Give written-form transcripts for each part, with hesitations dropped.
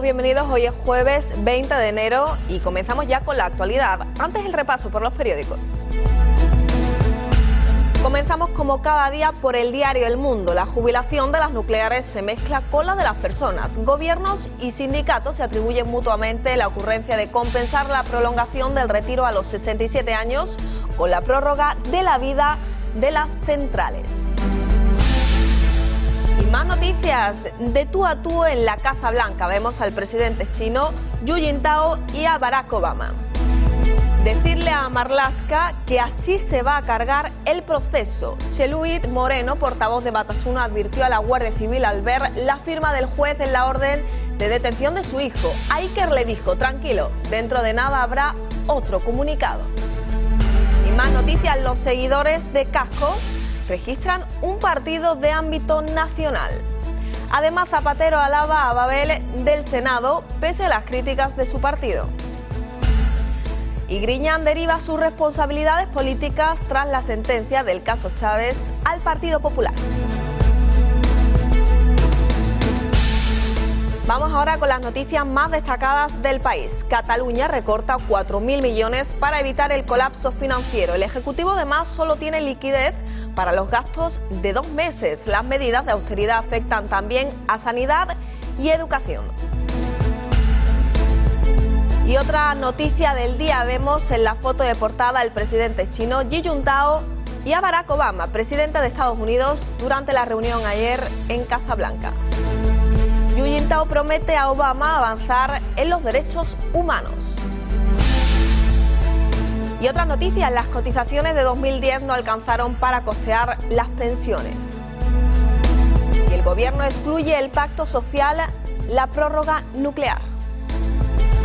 bienvenidos. Hoy es jueves 20 de enero y comenzamos ya con la actualidad. Antes el repaso por los periódicos. Comenzamos como cada día por el diario El Mundo. La jubilación de las nucleares se mezcla con la de las personas. Gobiernos y sindicatos se atribuyen mutuamente la ocurrencia de compensar la prolongación del retiro a los 67 años con la prórroga de la vida de las centrales. Y más noticias, de tú a tú en la Casa Blanca vemos al presidente chino Hu Jintao y a Barack Obama. Decirle a Marlaska que así se va a cargar el proceso. Cheluit Moreno, portavoz de Batasuna, advirtió a la Guardia Civil al ver la firma del juez en la orden de detención de su hijo. Iker le dijo, tranquilo, dentro de nada habrá otro comunicado. Y más noticias, los seguidores de Casco registran un partido de ámbito nacional. Además, Zapatero alaba a Babel del Senado pese a las críticas de su partido. Y Griñán deriva sus responsabilidades políticas tras la sentencia del caso Chávez al Partido Popular. Vamos ahora con las noticias más destacadas del país. Cataluña recorta 4.000 millones para evitar el colapso financiero. El Ejecutivo además solo tiene liquidez para los gastos de 2 meses. Las medidas de austeridad afectan también a sanidad y educación. Y otra noticia del día, vemos en la foto de portada al presidente chino Xi Jintao y a Barack Obama, presidente de Estados Unidos, durante la reunión ayer en Casa Blanca. Xi Jintao promete a Obama avanzar en los derechos humanos. Y otras noticias, las cotizaciones de 2010 no alcanzaron para costear las pensiones. Y el gobierno excluye el pacto social, la prórroga nuclear.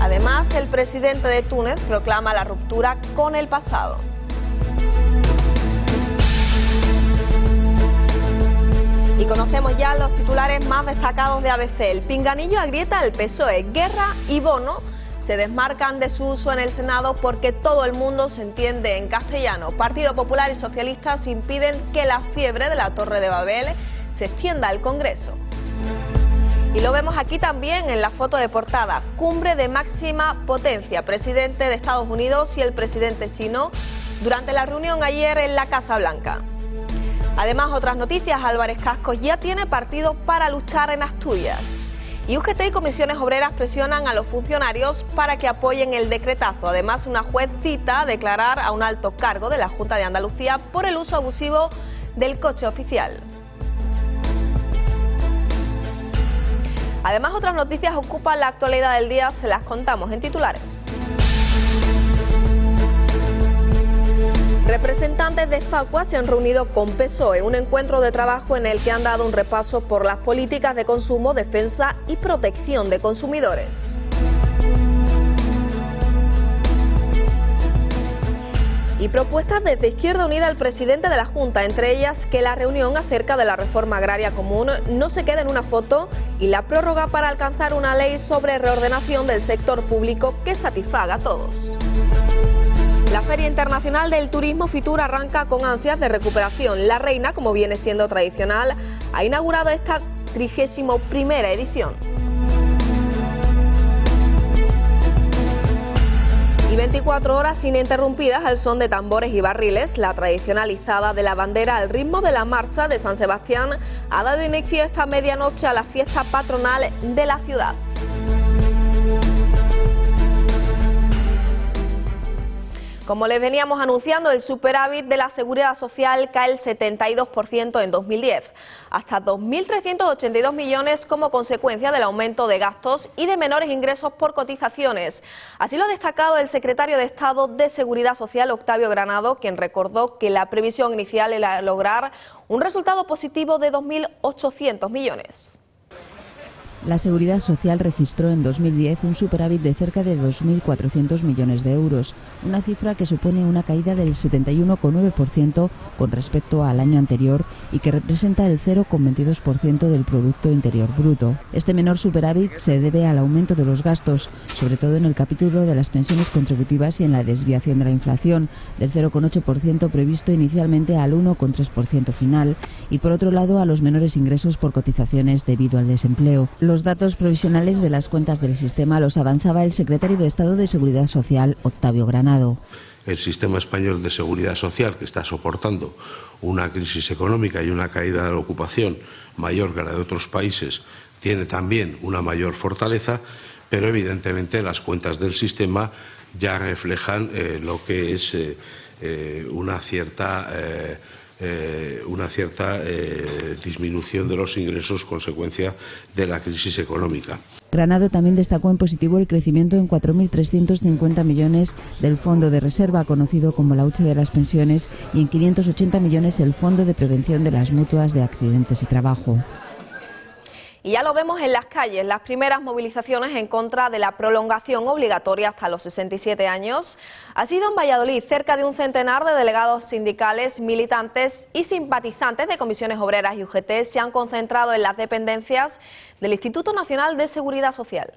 Además, el presidente de Túnez proclama la ruptura con el pasado. Y conocemos ya los titulares más destacados de ABC. El pinganillo agrieta al PSOE. Guerra y Bono se desmarcan de su uso en el Senado porque todo el mundo se entiende en castellano. Partido Popular y socialistas impiden que la fiebre de la Torre de Babel se extienda al Congreso. Y lo vemos aquí también en la foto de portada. Cumbre de máxima potencia. Presidente de Estados Unidos y el presidente chino durante la reunión ayer en la Casa Blanca. Además, otras noticias, Álvarez Cascos ya tiene partido para luchar en Asturias. Y UGT y comisiones obreras presionan a los funcionarios para que apoyen el decretazo. Además, una juez cita a declarar a un alto cargo de la Junta de Andalucía por el uso abusivo del coche oficial. Además, otras noticias ocupan la actualidad del día, se las contamos en titulares. Representantes de Facua se han reunido con PSOE, un encuentro de trabajo en el que han dado un repaso por las políticas de consumo, defensa y protección de consumidores. Y propuestas desde Izquierda Unida al presidente de la Junta, entre ellas que la reunión acerca de la reforma agraria común no se quede en una foto y la prórroga para alcanzar una ley sobre reordenación del sector público que satisfaga a todos. La Feria Internacional del Turismo Fitur arranca con ansias de recuperación. La Reina, como viene siendo tradicional, ha inaugurado esta 31ª edición. Y 24 horas ininterrumpidas al son de tambores y barriles, la tradicional izada de la bandera al ritmo de la marcha de San Sebastián ha dado inicio esta medianoche a la fiesta patronal de la ciudad. Como les veníamos anunciando, el superávit de la Seguridad Social cae el 72% en 2010, hasta 2.382 millones como consecuencia del aumento de gastos y de menores ingresos por cotizaciones. Así lo ha destacado el secretario de Estado de Seguridad Social, Octavio Granado, quien recordó que la previsión inicial era lograr un resultado positivo de 2.800 millones. La Seguridad Social registró en 2010 un superávit de cerca de 2.400 millones de euros, una cifra que supone una caída del 71,9% con respecto al año anterior y que representa el 0,22% del Producto Interior Bruto. Este menor superávit se debe al aumento de los gastos, sobre todo en el capítulo de las pensiones contributivas y en la desviación de la inflación, del 0,8% previsto inicialmente al 1,3% final, y por otro lado a los menores ingresos por cotizaciones debido al desempleo. los datos provisionales de las cuentas del sistema, los avanzaba el secretario de Estado de Seguridad Social, Octavio Granado. El sistema español de seguridad social, que está soportando una crisis económica y una caída de la ocupación mayor que la de otros países, tiene también una mayor fortaleza, pero evidentemente las cuentas del sistema ya reflejan lo que es una cierta disminución de los ingresos consecuencia de la crisis económica. Granado también destacó en positivo el crecimiento en 4.350 millones del Fondo de Reserva, conocido como la hucha de las pensiones, y en 580 millones el Fondo de Prevención de las Mutuas de Accidentes y Trabajo. Y ya lo vemos en las calles, las primeras movilizaciones en contra de la prolongación obligatoria hasta los 67 años. Ha sido en Valladolid, cerca de un centenar de delegados sindicales, militantes y simpatizantes de comisiones obreras y UGT se han concentrado en las dependencias del Instituto Nacional de Seguridad Social.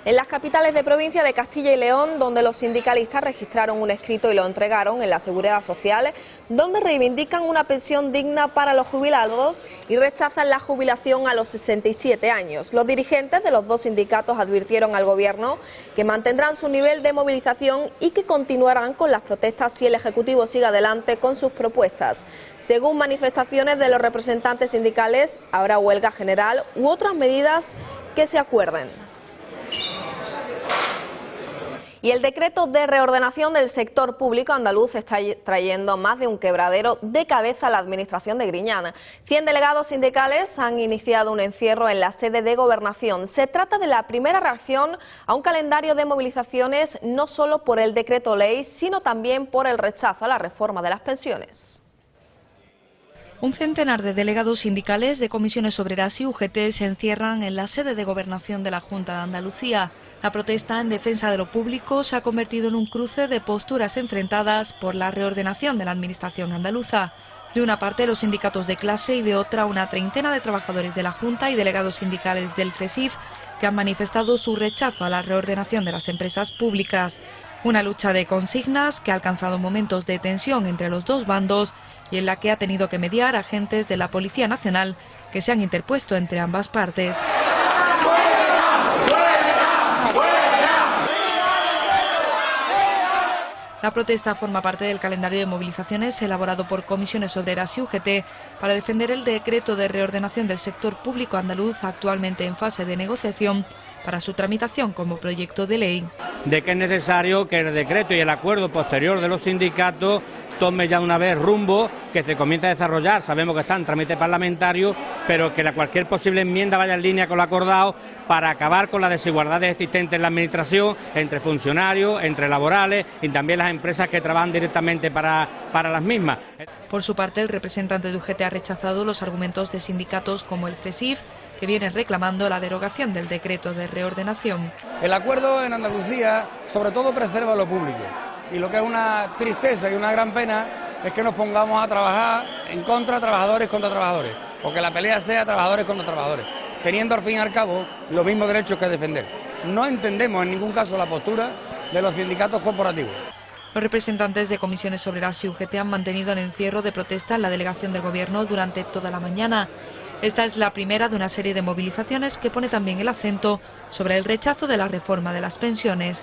En las capitales de provincia de Castilla y León, donde los sindicalistas registraron un escrito y lo entregaron en la Seguridad Social, donde reivindican una pensión digna para los jubilados y rechazan la jubilación a los 67 años. Los dirigentes de los dos sindicatos advirtieron al gobierno que mantendrán su nivel de movilización y que continuarán con las protestas si el Ejecutivo sigue adelante con sus propuestas. Según manifestaciones de los representantes sindicales, habrá huelga general u otras medidas que se acuerden. Y el decreto de reordenación del sector público andaluz está trayendo más de un quebradero de cabeza a la administración de Griñán. 100 delegados sindicales han iniciado un encierro en la sede de Gobernación. Se trata de la primera reacción a un calendario de movilizaciones, no solo por el decreto ley, sino también por el rechazo a la reforma de las pensiones. Un centenar de delegados sindicales de comisiones obreras y UGT se encierran en la sede de Gobernación de la Junta de Andalucía. La protesta en defensa de lo público se ha convertido en un cruce de posturas enfrentadas por la reordenación de la administración andaluza. De una parte los sindicatos de clase y de otra una treintena de trabajadores de la Junta y delegados sindicales del CESIF que han manifestado su rechazo a la reordenación de las empresas públicas. Una lucha de consignas que ha alcanzado momentos de tensión entre los dos bandos y en la que ha tenido que mediar agentes de la Policía Nacional que se han interpuesto entre ambas partes. La protesta forma parte del calendario de movilizaciones elaborado por comisiones obreras y UGT para defender el decreto de reordenación del sector público andaluz, actualmente en fase de negociación, para su tramitación como proyecto de ley. De que es necesario que el decreto y el acuerdo posterior de los sindicatos tome ya una vez rumbo, que se comience a desarrollar. Sabemos que está en trámite parlamentario, pero que cualquier posible enmienda vaya en línea con lo acordado para acabar con las desigualdades existentes en la administración, entre funcionarios, entre laborales y también las empresas que trabajan directamente para las mismas. Por su parte, el representante de UGT ha rechazado los argumentos de sindicatos como el CESIF, que vienen reclamando la derogación del decreto de reordenación. El acuerdo en Andalucía sobre todo preserva lo público y lo que es una tristeza y una gran pena es que nos pongamos a trabajar en contra de trabajadores contra trabajadores, o que la pelea sea trabajadores contra trabajadores, teniendo al fin y al cabo los mismos derechos que defender. No entendemos en ningún caso la postura de los sindicatos corporativos. Los representantes de comisiones obreras y UGT han mantenido el encierro de protesta en la delegación del Gobierno durante toda la mañana. Esta es la primera de una serie de movilizaciones que pone también el acento sobre el rechazo de la reforma de las pensiones.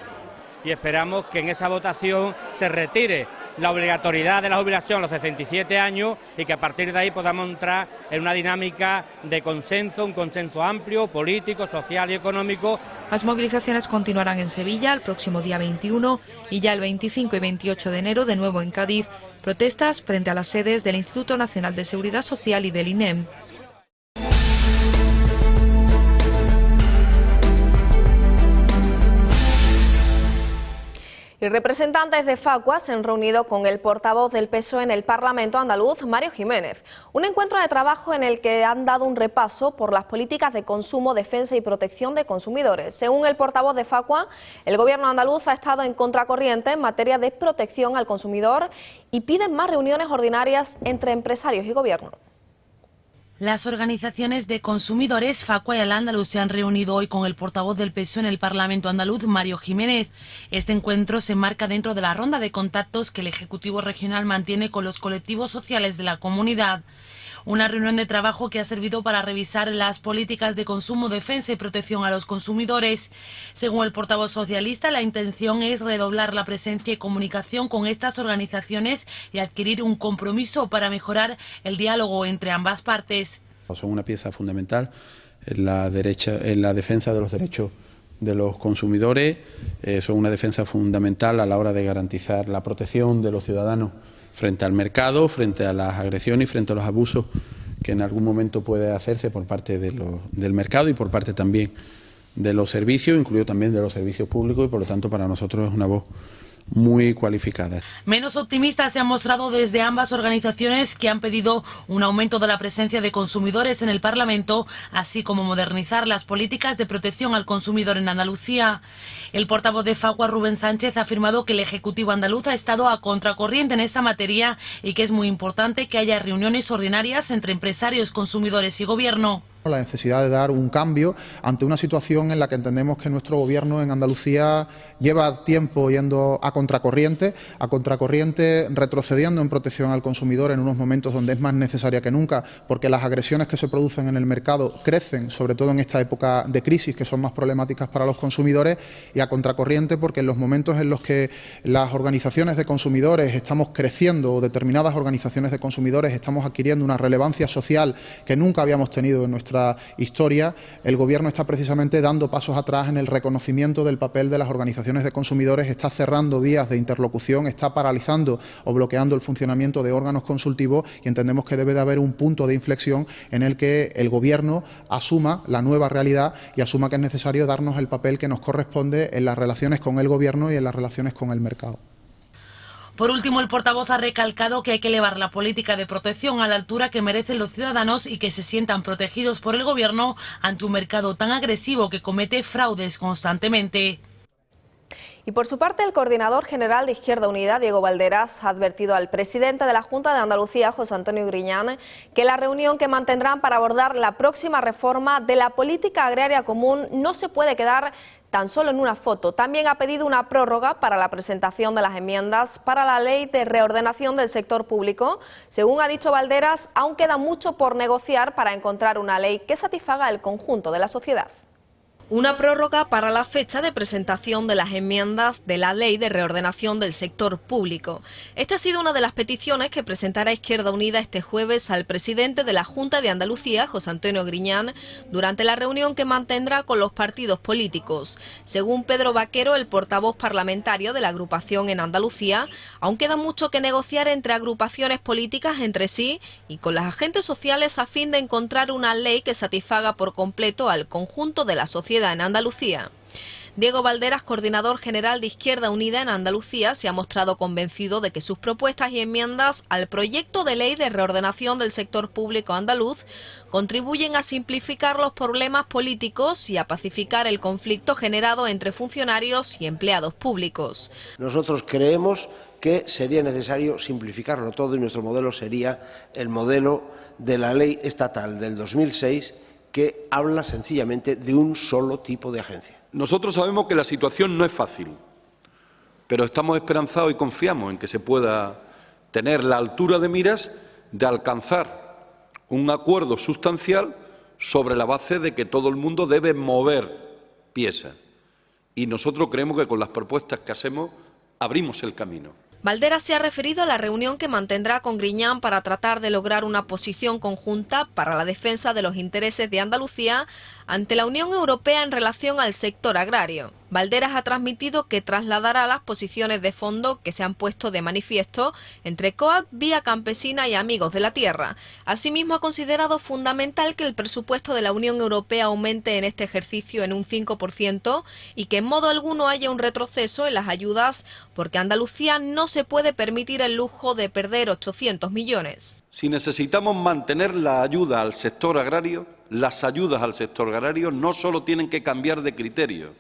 Y esperamos que en esa votación se retire la obligatoriedad de la jubilación a los 67 años y que a partir de ahí podamos entrar en una dinámica de consenso, un consenso amplio, político, social y económico. Las movilizaciones continuarán en Sevilla el próximo día 21 y ya el 25 y 28 de enero de nuevo en Cádiz, protestas frente a las sedes del Instituto Nacional de Seguridad Social y del INEM. Y representantes de Facua se han reunido con el portavoz del PSOE en el Parlamento andaluz, Mario Jiménez. Un encuentro de trabajo en el que han dado un repaso por las políticas de consumo, defensa y protección de consumidores. Según el portavoz de Facua, el gobierno andaluz ha estado en contracorriente en materia de protección al consumidor y piden más reuniones ordinarias entre empresarios y gobierno. Las organizaciones de consumidores Facua y Al-Ándalus se han reunido hoy con el portavoz del PSOE en el Parlamento andaluz, Mario Jiménez. Este encuentro se enmarca dentro de la ronda de contactos que el Ejecutivo Regional mantiene con los colectivos sociales de la comunidad. Una reunión de trabajo que ha servido para revisar las políticas de consumo, defensa y protección a los consumidores. Según el portavoz socialista, la intención es redoblar la presencia y comunicación con estas organizaciones y adquirir un compromiso para mejorar el diálogo entre ambas partes. Son una pieza fundamental en la defensa de los derechos de los consumidores, son una defensa fundamental a la hora de garantizar la protección de los ciudadanos frente al mercado, frente a las agresiones y frente a los abusos que en algún momento puede hacerse por parte del mercado y por parte también de los servicios, incluido también de los servicios públicos, y por lo tanto para nosotros es una voz muy cualificadas. Menos optimistas se han mostrado desde ambas organizaciones, que han pedido un aumento de la presencia de consumidores en el Parlamento, así como modernizar las políticas de protección al consumidor en Andalucía. El portavoz de Facua, Rubén Sánchez, ha afirmado que el Ejecutivo andaluz ha estado a contracorriente en esta materia y que es muy importante que haya reuniones ordinarias entre empresarios, consumidores y Gobierno. La necesidad de dar un cambio ante una situación en la que entendemos que nuestro Gobierno en Andalucía lleva tiempo yendo a contracorriente, retrocediendo en protección al consumidor en unos momentos donde es más necesaria que nunca, porque las agresiones que se producen en el mercado crecen, sobre todo en esta época de crisis, que son más problemáticas para los consumidores, y a contracorriente porque en los momentos en los que las organizaciones de consumidores estamos creciendo, o determinadas organizaciones de consumidores estamos adquiriendo una relevancia social que nunca habíamos tenido en nuestra historia, el Gobierno está precisamente dando pasos atrás en el reconocimiento del papel de las organizaciones de consumidores, está cerrando vías de interlocución, está paralizando o bloqueando el funcionamiento de órganos consultivos, y entendemos que debe de haber un punto de inflexión en el que el Gobierno asuma la nueva realidad y asuma que es necesario darnos el papel que nos corresponde en las relaciones con el Gobierno y en las relaciones con el mercado. Por último, el portavoz ha recalcado que hay que elevar la política de protección a la altura que merecen los ciudadanos y que se sientan protegidos por el Gobierno ante un mercado tan agresivo que comete fraudes constantemente. Y por su parte, el coordinador general de Izquierda Unida, Diego Valderas, ha advertido al presidente de la Junta de Andalucía, José Antonio Griñán, que la reunión que mantendrán para abordar la próxima reforma de la política agraria común no se puede quedar tan solo en una foto. También ha pedido una prórroga para la presentación de las enmiendas para la ley de reordenación del sector público. Según ha dicho Valderas, aún queda mucho por negociar para encontrar una ley que satisfaga el conjunto de la sociedad. Una prórroga para la fecha de presentación de las enmiendas de la Ley de Reordenación del Sector Público. Esta ha sido una de las peticiones que presentará Izquierda Unida este jueves al presidente de la Junta de Andalucía, José Antonio Griñán, durante la reunión que mantendrá con los partidos políticos. Según Pedro Vaquero, el portavoz parlamentario de la agrupación en Andalucía, aún queda mucho que negociar entre agrupaciones políticas entre sí y con las agentes sociales a fin de encontrar una ley que satisfaga por completo al conjunto de la sociedad en Andalucía. Diego Valderas, coordinador general de Izquierda Unida en Andalucía, se ha mostrado convencido de que sus propuestas y enmiendas al proyecto de ley de reordenación del sector público andaluz contribuyen a simplificar los problemas políticos y a pacificar el conflicto generado entre funcionarios y empleados públicos. Nosotros creemos que sería necesario simplificarlo todo y nuestro modelo sería el modelo de la ley estatal del 2006, que habla sencillamente de un solo tipo de agencia. Nosotros sabemos que la situación no es fácil, pero estamos esperanzados y confiamos en que se pueda tener la altura de miras de alcanzar un acuerdo sustancial sobre la base de que todo el mundo debe mover piezas. Y nosotros creemos que con las propuestas que hacemos abrimos el camino. Valderas se ha referido a la reunión que mantendrá con Griñán para tratar de lograr una posición conjunta para la defensa de los intereses de Andalucía ante la Unión Europea en relación al sector agrario. Valderas ha transmitido que trasladará las posiciones de fondo que se han puesto de manifiesto entre COAG, Vía Campesina y Amigos de la Tierra. Asimismo, ha considerado fundamental que el presupuesto de la Unión Europea aumente en este ejercicio en un 5% y que en modo alguno haya un retroceso en las ayudas, porque Andalucía no se puede permitir el lujo de perder 800 millones. Si necesitamos mantener la ayuda al sector agrario, las ayudas al sector agrario no solo tienen que cambiar de criterio,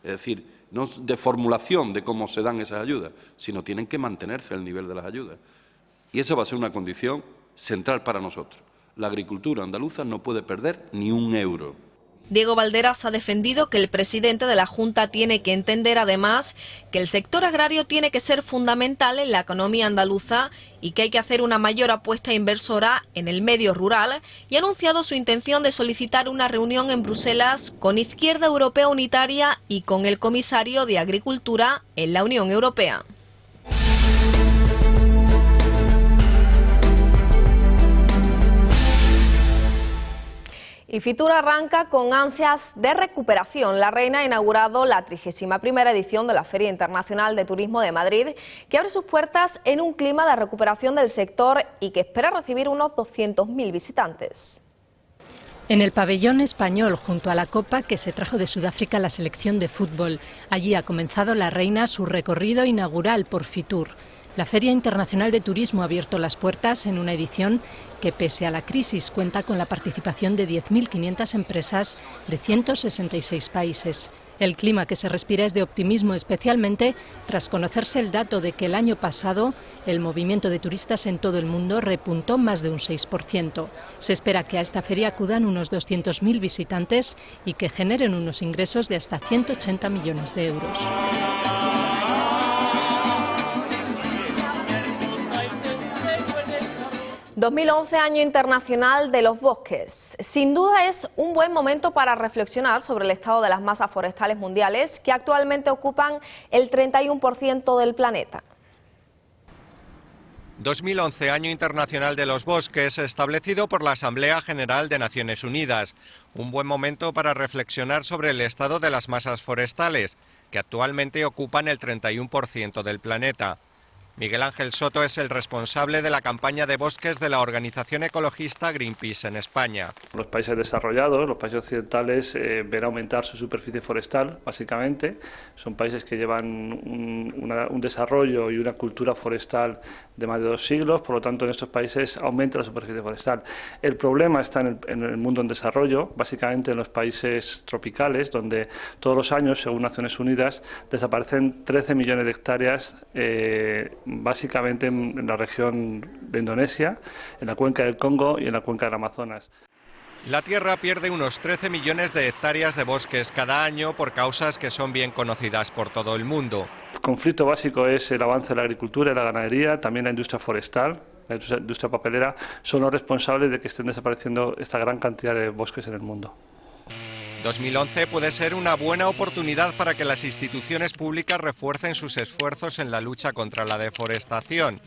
es decir, no de formulación de cómo se dan esas ayudas, sino tienen que mantenerse el nivel de las ayudas. Y esa va a ser una condición central para nosotros. La agricultura andaluza no puede perder ni un euro. Diego Valderas ha defendido que el presidente de la Junta tiene que entender además que el sector agrario tiene que ser fundamental en la economía andaluza y que hay que hacer una mayor apuesta inversora en el medio rural, y ha anunciado su intención de solicitar una reunión en Bruselas con Izquierda Europea Unitaria y con el comisario de Agricultura en la Unión Europea. Y Fitur arranca con ansias de recuperación. La Reina ha inaugurado la 31ª edición de la Feria Internacional de Turismo de Madrid, que abre sus puertas en un clima de recuperación del sector y que espera recibir unos 200.000 visitantes. En el pabellón español, junto a la copa que se trajo de Sudáfrica la selección de fútbol, allí ha comenzado la Reina su recorrido inaugural por Fitur. La Feria Internacional de Turismo ha abierto las puertas en una edición que, pese a la crisis, cuenta con la participación de 10.500 empresas de 166 países. El clima que se respira es de optimismo, especialmente tras conocerse el dato de que el año pasado el movimiento de turistas en todo el mundo repuntó más de un 6%. Se espera que a esta feria acudan unos 200.000 visitantes y que generen unos ingresos de hasta 180 millones de euros. 2011, Año Internacional de los Bosques. Sin duda es un buen momento para reflexionar sobre el estado de las masas forestales mundiales, que actualmente ocupan el 31% del planeta. 2011, Año Internacional de los Bosques, establecido por la Asamblea General de Naciones Unidas. Un buen momento para reflexionar sobre el estado de las masas forestales, que actualmente ocupan el 31% del planeta. Miguel Ángel Soto es el responsable de la campaña de bosques de la organización ecologista Greenpeace en España. Los países desarrollados, los países occidentales, ven aumentar su superficie forestal, básicamente. Son países que llevan un desarrollo y una cultura forestal de más de 2 siglos, por lo tanto en estos países aumenta la superficie forestal. El problema está en el mundo en desarrollo, básicamente en los países tropicales, donde todos los años, según Naciones Unidas, desaparecen 13 millones de hectáreas, básicamente en la región de Indonesia, en la cuenca del Congo y en la cuenca del Amazonas. La Tierra pierde unos 13 millones de hectáreas de bosques cada año por causas que son bien conocidas por todo el mundo. El conflicto básico es el avance de la agricultura y la ganadería, también la industria forestal, la industria papelera, son los responsables de que estén desapareciendo esta gran cantidad de bosques en el mundo. 2011 puede ser una buena oportunidad para que las instituciones públicas refuercen sus esfuerzos en la lucha contra la deforestación.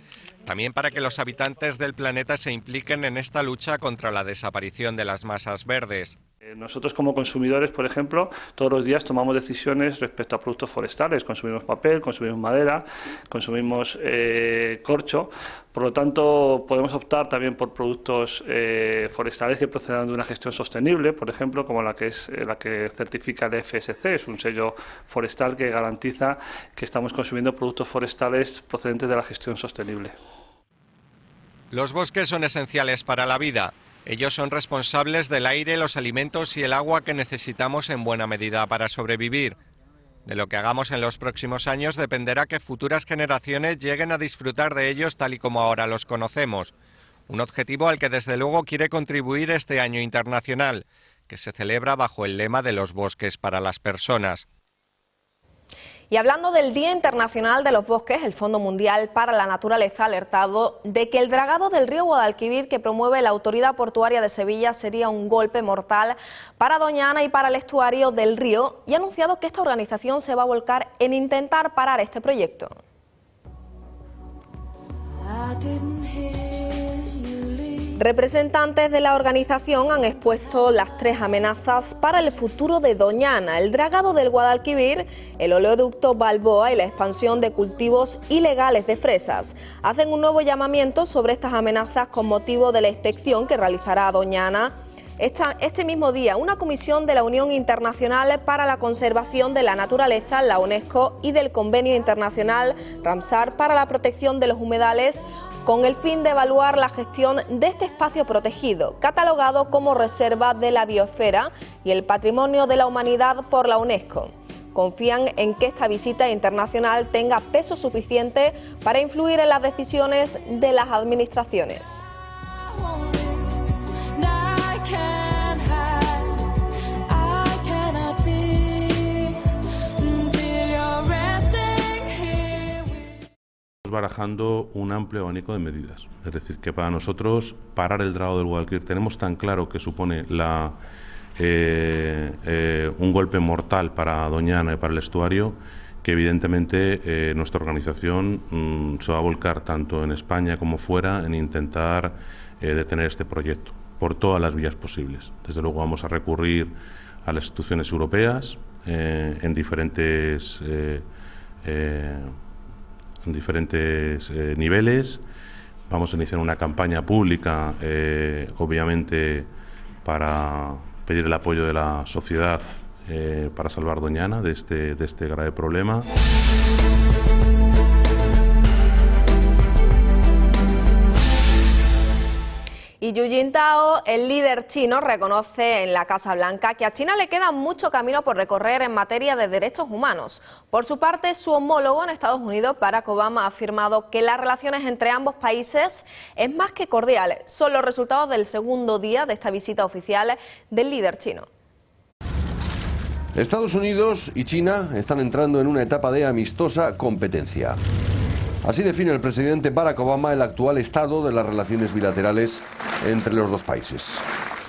También para que los habitantes del planeta se impliquen en esta lucha contra la desaparición de las masas verdes. Nosotros como consumidores, por ejemplo, todos los días tomamos decisiones respecto a productos forestales. Consumimos papel, consumimos madera, consumimos corcho. Por lo tanto, podemos optar también por productos forestales que procedan de una gestión sostenible, por ejemplo, como la que certifica el FSC. Es un sello forestal que garantiza que estamos consumiendo productos forestales procedentes de la gestión sostenible. Los bosques son esenciales para la vida. Ellos son responsables del aire, los alimentos y el agua que necesitamos en buena medida para sobrevivir. De lo que hagamos en los próximos años dependerá que futuras generaciones lleguen a disfrutar de ellos tal y como ahora los conocemos. Un objetivo al que desde luego quiere contribuir este año internacional, que se celebra bajo el lema de los bosques para las personas. Y hablando del Día Internacional de los Bosques, el Fondo Mundial para la Naturaleza ha alertado de que el dragado del río Guadalquivir que promueve la Autoridad Portuaria de Sevilla sería un golpe mortal para Doña Ana y para el estuario del río, y ha anunciado que esta organización se va a volcar en intentar parar este proyecto. Representantes de la organización han expuesto las 3 amenazas para el futuro de Doña Ana: el dragado del Guadalquivir, el oleoducto Balboa y la expansión de cultivos ilegales de fresas. Hacen un nuevo llamamiento sobre estas amenazas con motivo de la inspección que realizará Doña Ana este mismo día una comisión de la Unión Internacional para la Conservación de la Naturaleza, la UNESCO, y del Convenio Internacional Ramsar para la protección de los humedales, con el fin de evaluar la gestión de este espacio protegido, catalogado como Reserva de la Biosfera y el Patrimonio de la Humanidad por la UNESCO. Confían en que esta visita internacional tenga peso suficiente para influir en las decisiones de las administraciones. barajando un amplio abanico de medidas. Es decir, que para nosotros parar el dragado del Guadalquivir tenemos tan claro que supone un golpe mortal para Doñana y para el estuario, que evidentemente nuestra organización se va a volcar tanto en España como fuera en intentar detener este proyecto por todas las vías posibles. Desde luego vamos a recurrir a las instituciones europeas en diferentes niveles. Vamos a iniciar una campaña pública, obviamente, para pedir el apoyo de la sociedad para salvar Doñana de este grave problema. Y Hu Jintao, el líder chino, reconoce en la Casa Blanca que a China le queda mucho camino por recorrer en materia de derechos humanos. Por su parte, su homólogo en Estados Unidos, Barack Obama, ha afirmado que las relaciones entre ambos países es más que cordiales. Son los resultados del segundo día de esta visita oficial del líder chino. Estados Unidos y China están entrando en una etapa de amistosa competencia. Así define el presidente Barack Obama el actual estado de las relaciones bilaterales entre los dos países.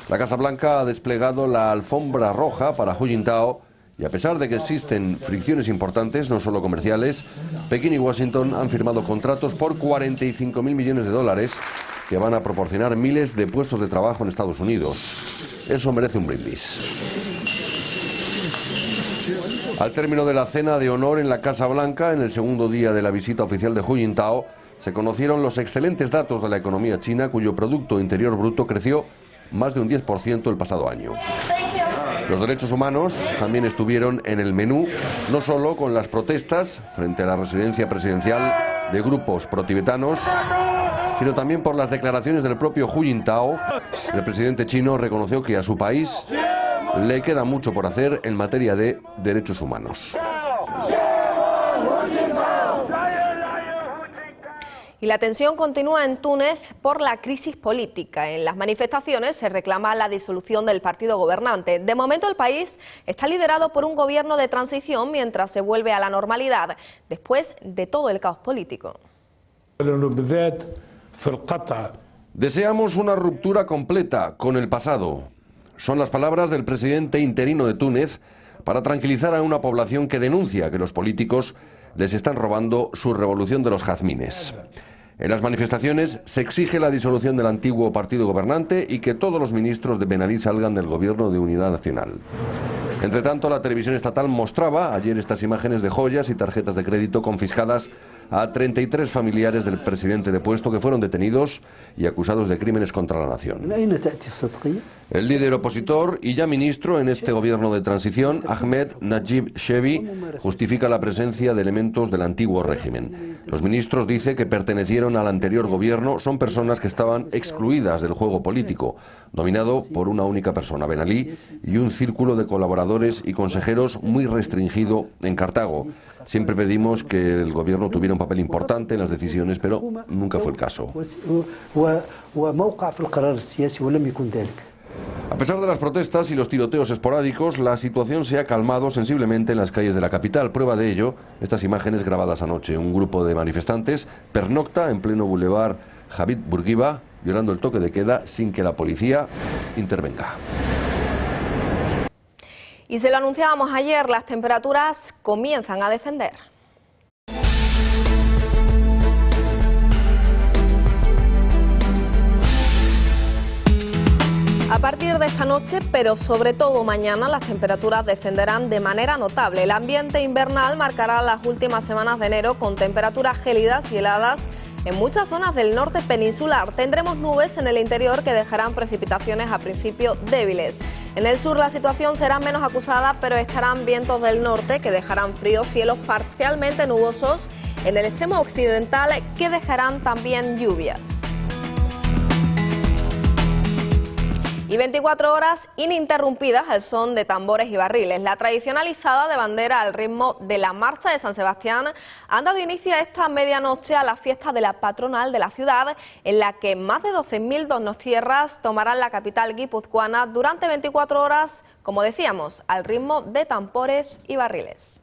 La Casa Blanca ha desplegado la alfombra roja para Hu Jintao y a pesar de que existen fricciones importantes, no solo comerciales, Pekín y Washington han firmado contratos por 45.000 millones de dólares que van a proporcionar miles de puestos de trabajo en Estados Unidos. Eso merece un brindis. Al término de la cena de honor en la Casa Blanca, en el segundo día de la visita oficial de Hu Jintao, se conocieron los excelentes datos de la economía china, cuyo Producto Interior Bruto creció más de un 10% el pasado año. Los derechos humanos también estuvieron en el menú, no solo con las protestas frente a la residencia presidencial de grupos protibetanos, sino también por las declaraciones del propio Hu Jintao. El presidente chino reconoció que a su país le queda mucho por hacer en materia de derechos humanos. Y la tensión continúa en Túnez por la crisis política. En las manifestaciones se reclama la disolución del partido gobernante. De momento el país está liderado por un gobierno de transición mientras se vuelve a la normalidad después de todo el caos político. Deseamos una ruptura completa con el pasado. Son las palabras del presidente interino de Túnez para tranquilizar a una población que denuncia que los políticos les están robando su revolución de los jazmines. En las manifestaciones se exige la disolución del antiguo partido gobernante y que todos los ministros de Ben Ali salgan del gobierno de unidad nacional. Entre tanto, la televisión estatal mostraba ayer estas imágenes de joyas y tarjetas de crédito confiscadas a 33 familiares del presidente depuesto que fueron detenidos y acusados de crímenes contra la nación. El líder opositor y ya ministro en este gobierno de transición, Ahmed Najib Shebi, justifica la presencia de elementos del antiguo régimen. Los ministros dicen que pertenecieron al anterior gobierno, son personas que estaban excluidas del juego político, dominado por una única persona, Ben Ali, y un círculo de colaboradores y consejeros muy restringido en Cartago. Siempre pedimos que el gobierno tuviera un papel importante en las decisiones, pero nunca fue el caso. A pesar de las protestas y los tiroteos esporádicos, la situación se ha calmado sensiblemente en las calles de la capital. Prueba de ello, estas imágenes grabadas anoche. Un grupo de manifestantes pernocta en pleno bulevar Habib Bourguiba, violando el toque de queda sin que la policía intervenga. Y se lo anunciábamos ayer, las temperaturas comienzan a descender. A partir de esta noche, pero sobre todo mañana, las temperaturas descenderán de manera notable. El ambiente invernal marcará las últimas semanas de enero con temperaturas gélidas y heladas en muchas zonas del norte peninsular. Tendremos nubes en el interior que dejarán precipitaciones a principio débiles. En el sur la situación será menos acusada, pero estarán vientos del norte que dejarán fríos, cielos parcialmente nubosos en el extremo occidental que dejarán también lluvias. Y 24 horas ininterrumpidas al son de tambores y barriles. La tradicional izada de bandera al ritmo de la marcha de San Sebastián han dado inicio a esta medianoche a la fiesta de la patronal de la ciudad, en la que más de 12.000 donostiarras tomarán la capital guipuzcoana durante 24 horas, como decíamos, al ritmo de tambores y barriles.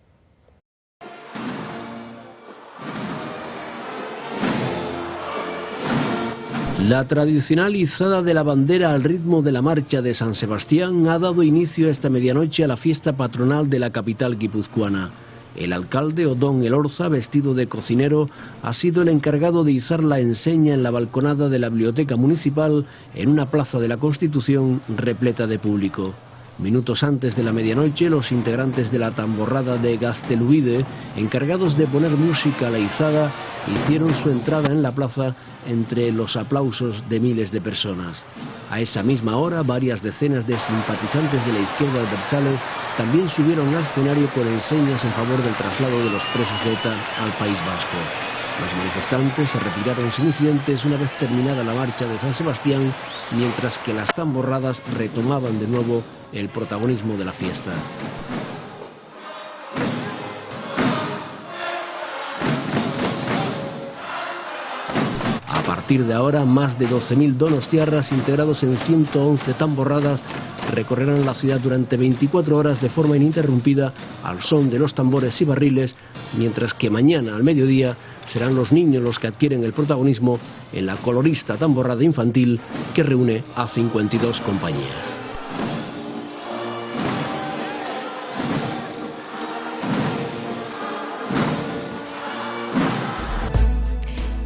La tradicional izada de la bandera al ritmo de la marcha de San Sebastián ha dado inicio esta medianoche a la fiesta patronal de la capital guipuzcoana. El alcalde Odón Elorza, vestido de cocinero, ha sido el encargado de izar la enseña en la balconada de la biblioteca municipal en una plaza de la Constitución repleta de público. Minutos antes de la medianoche, los integrantes de la tamborrada de Gazteluide, encargados de poner música a la izada, hicieron su entrada en la plaza entre los aplausos de miles de personas. A esa misma hora, varias decenas de simpatizantes de la izquierda adversale también subieron al escenario con enseñas en favor del traslado de los presos de ETA al País Vasco. Los manifestantes se retiraron sin incidentes una vez terminada la marcha de San Sebastián, mientras que las tamborradas retomaban de nuevo el protagonismo de la fiesta. A partir de ahora, más de 12.000 donostiarras integrados en 111 tamborradas recorrerán la ciudad durante 24 horas de forma ininterrumpida al son de los tambores y barriles, mientras que mañana al mediodía serán los niños los que adquieren el protagonismo en la colorista tamborrada infantil que reúne a 52 compañías.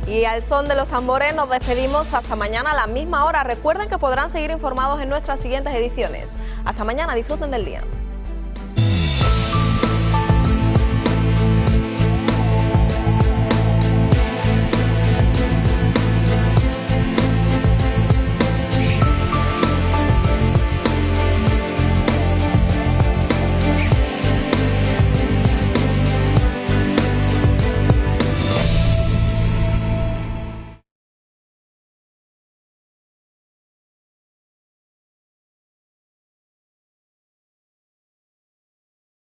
Y al son de los tambores nos despedimos hasta mañana a la misma hora. Recuerden que podrán seguir informados en nuestras siguientes ediciones. Hasta mañana, disfruten del día.